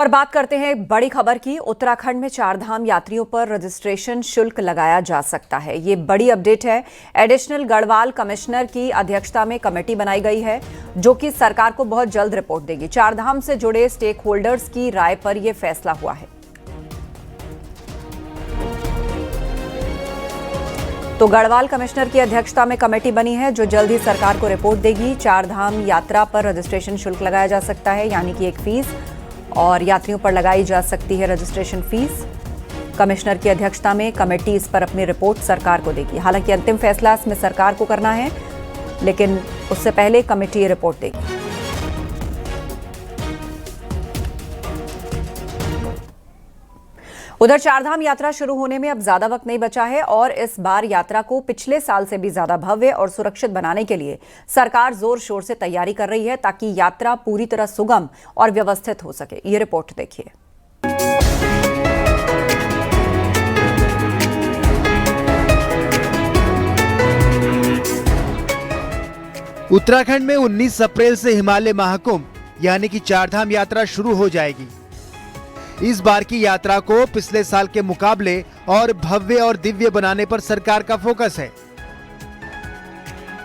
और बात करते हैं बड़ी खबर की। उत्तराखंड में चारधाम यात्रियों पर रजिस्ट्रेशन शुल्क लगाया जा सकता है। ये बड़ी अपडेट है। एडिशनल गढ़वाल कमिश्नर की अध्यक्षता में कमेटी बनाई गई है जो कि सरकार को बहुत जल्द रिपोर्ट देगी। चारधाम से जुड़े स्टेक होल्डर्स की राय पर यह फैसला हुआ है। तो गढ़वाल कमिश्नर की अध्यक्षता में कमेटी बनी है जो जल्द ही सरकार को रिपोर्ट देगी। चारधाम यात्रा पर रजिस्ट्रेशन शुल्क लगाया जा सकता है, यानी कि एक फीस, और यात्रियों पर लगाई जा सकती है रजिस्ट्रेशन फीस। कमिश्नर की अध्यक्षता में कमेटी इस पर अपनी रिपोर्ट सरकार को देगी। हालांकि अंतिम फैसला इसमें सरकार को करना है, लेकिन उससे पहले कमेटी रिपोर्ट देगी। उधर चारधाम यात्रा शुरू होने में अब ज्यादा वक्त नहीं बचा है और इस बार यात्रा को पिछले साल से भी ज्यादा भव्य और सुरक्षित बनाने के लिए सरकार जोर शोर से तैयारी कर रही है ताकि यात्रा पूरी तरह सुगम और व्यवस्थित हो सके। ये रिपोर्ट देखिए। उत्तराखंड में 19 अप्रैल से हिमालय महाकुंभ यानी कि चारधाम यात्रा शुरू हो जाएगी। इस बार की यात्रा को पिछले साल के मुकाबले और भव्य और दिव्य बनाने पर सरकार का फोकस है।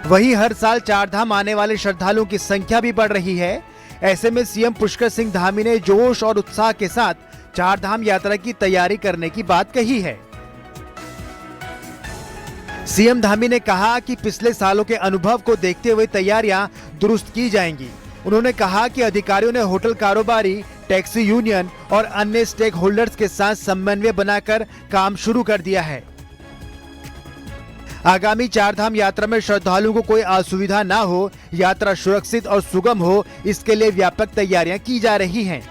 वहीं हर साल चारधाम आने वाले श्रद्धालुओं की संख्या भी बढ़ रही है। ऐसे में सीएम पुष्कर सिंह धामी ने जोश और उत्साह के साथ चारधाम यात्रा की तैयारी करने की बात कही है। सीएम धामी ने कहा कि पिछले सालों के अनुभव को देखते हुए तैयारियां दुरुस्त की जाएंगी। उन्होंने कहा कि अधिकारियों ने होटल कारोबारी, टैक्सी यूनियन और अन्य स्टेक होल्डर्स के साथ समन्वय बनाकर काम शुरू कर दिया है। आगामी चारधाम यात्रा में श्रद्धालुओं को कोई असुविधा ना हो, यात्रा सुरक्षित और सुगम हो, इसके लिए व्यापक तैयारियां की जा रही हैं।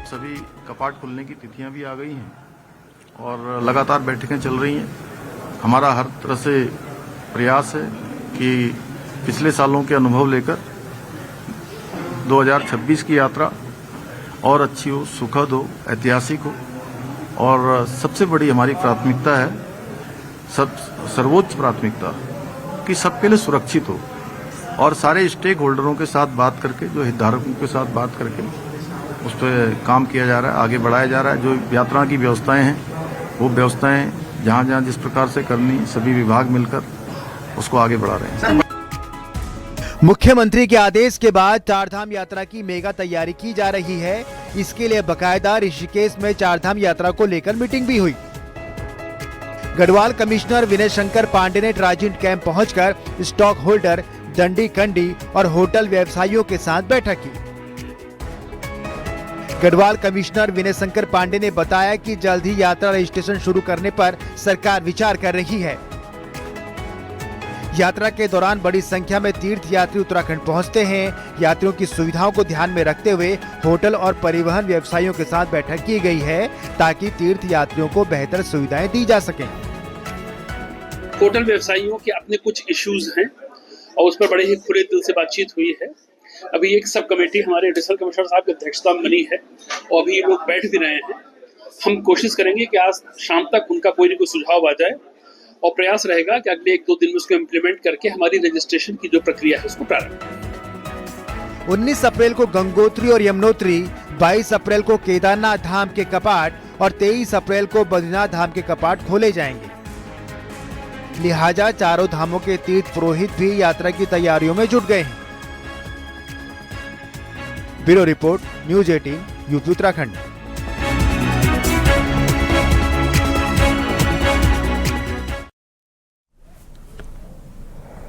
सभी कपाट खुलने की तिथियां भी आ गई हैं और लगातार बैठकें चल रही हैं। हमारा हर तरह से प्रयास है कि पिछले सालों के अनुभव लेकर 2026 की यात्रा और अच्छी हो, सुखद हो, ऐतिहासिक हो। और सबसे बड़ी हमारी प्राथमिकता है, सर्वोच्च प्राथमिकता, कि सबके लिए सुरक्षित हो और सारे स्टेक होल्डरों के साथ बात करके, जो हितधारकों के साथ बात करके उस पर काम किया जा रहा है, आगे बढ़ाया जा रहा है। जो यात्रा की व्यवस्थाएं हैं वो व्यवस्थाएं जहाँ जहाँ जिस प्रकार से करनी, सभी विभाग मिलकर उसको आगे बढ़ा रहे हैं। मुख्यमंत्री के आदेश के बाद चारधाम यात्रा की मेगा तैयारी की जा रही है। इसके लिए बकायदा ऋषिकेश में चारधाम यात्रा को लेकर मीटिंग भी हुई। गढ़वाल कमिश्नर विनय शंकर पांडे ने ट्रांजिट कैंप पहुंचकर स्टॉक होल्डर, दंडी कंडी और होटल व्यवसायियों के साथ बैठक की। गढ़वाल कमिश्नर विनय शंकर पांडे ने बताया कि जल्द ही यात्रा रजिस्ट्रेशन शुरू करने पर सरकार विचार कर रही है। यात्रा के दौरान बड़ी संख्या में तीर्थ यात्री उत्तराखंड पहुंचते हैं। यात्रियों की सुविधाओं को ध्यान में रखते हुए होटल और परिवहन व्यवसायियों के साथ बैठक की गई है ताकि तीर्थ यात्रियों को बेहतर सुविधाएं दी जा सकें। होटल व्यवसायियों के अपने कुछ इश्यूज हैं और उस पर बड़े ही खुले दिल से बातचीत हुई है। अभी एक सब कमेटी हमारे एडिशनल कमिश्नर साहब की अध्यक्षता में बनी है और अभी लोग बैठ भी रहे हैं। हम कोशिश करेंगे कि आज शाम तक उनका कोई न कोई सुझाव आ जाए और प्रयास रहेगा कि अगले 1-2 दिन में उसको इम्प्लीमेंट करके हमारी रजिस्ट्रेशन की जो प्रक्रिया है उसको प्रारंभ। 19 अप्रैल को गंगोत्री और यमुनोत्री, 22 अप्रैल को केदारनाथ धाम के कपाट और 23 अप्रैल को बद्रीनाथ धाम के कपाट खोले जाएंगे। लिहाजा चारों धामों के तीर्थ पुरोहित भी यात्रा की तैयारियों में जुट गए हैं। Bureau report, news 18, UP Uttarakhand.